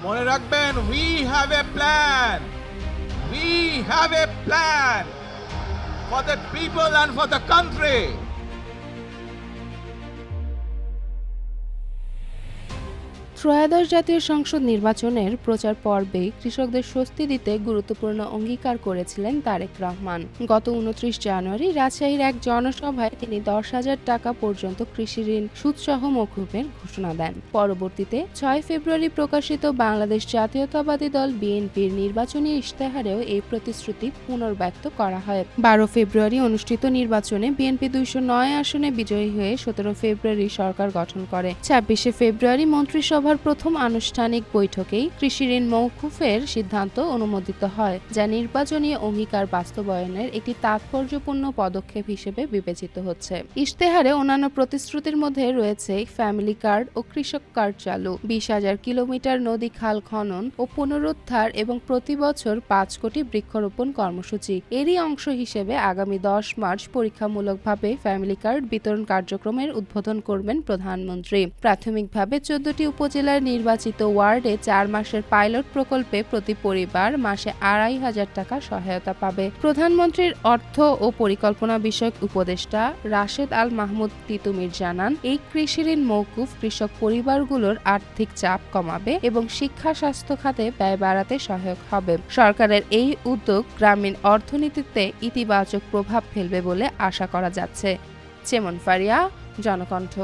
মনে রাখবেন, we have a plan. We have a plan for the people and for the country. ত্রয়োদশ জাতীয় সংসদ নির্বাচনের প্রচার পর্বে কৃষকদের স্বস্তি দিতে গুরুত্বপূর্ণ অঙ্গীকার করেছিলেন তারেক রহমান। গত ২৯ জানুয়ারি রাজশাহীর এক জনসভায় তিনি ১০,০০০ টাকা পর্যন্ত কৃষি ঋণ সুদসহ মওকুফের ঘোষণা দেন। পরবর্তীতে ৬ ফেব্রুয়ারি প্রকাশিত বাংলাদেশ জাতীয়তাবাদী দল বিএনপির নির্বাচনী ইশতেহারেও এই প্রতিশ্রুতি পুনর্ব্যক্ত করা হয়। ১২ ফেব্রুয়ারি অনুষ্ঠিত নির্বাচনে বিএনপি ২০৯ আসনে বিজয়ী হয়ে ১৭ ফেব্রুয়ারি সরকার গঠন করে। ২৬শে ফেব্রুয়ারি মন্ত্রিসভার প্রথম আনুষ্ঠানিক বৈঠকেই কৃষি ঋণ মওকুফের সিদ্ধান্ত অনুমোদিত হয়, যা নির্বাচনী অঙ্গীকার বাস্তবায়নের একটি তাৎপর্যপূর্ণ পদক্ষেপ হিসেবে বিবেচিত হচ্ছে। ইশতেহারে অন্যান্য প্রতিশ্রুতির মধ্যে রয়েছে ফ্যামিলি কার্ড ও কৃষক কার্ড চালু, ২০,০০০ কিলোমিটার নদী খাল খনন ও পুনরুদ্ধার এবং প্রতি বছর ৫ কোটি বৃক্ষরোপণ কর্মসূচি। এরই অংশ হিসেবে আগামী ১০ মার্চ পরীক্ষামূলকভাবে ফ্যামিলি কার্ড বিতরণ কার্যক্রমের উদ্বোধন করবেন প্রধানমন্ত্রী। প্রাথমিকভাবে ১৪টি উপজেলার নির্বাচিত ওয়ার্ডে ৪ মাসের পাইলট প্রকল্পে প্রতি পরিবার মাসে ২৫০০ টাকা সহায়তা পাবে। প্রধানমন্ত্রীর অর্থ ও পরিকল্পনা বিষয়ক উপদেষ্টা রাশেদ আল মাহমুদ তিতুমির জানান, এই কৃষি ঋণ মওকুফ কৃষক পরিবারগুলোর আর্থিক চাপ কমাবে এবং শিক্ষা স্বাস্থ্য খাতে ব্যয় বাড়াতে সহায়ক হবে। সরকারের এই উদ্যোগ গ্রামীণ অর্থনীতিতে ইতিবাচক প্রভাব ফেলবে বলে আশা করা যাচ্ছে। চেমন ফারিয়া, জনকণ্ঠ।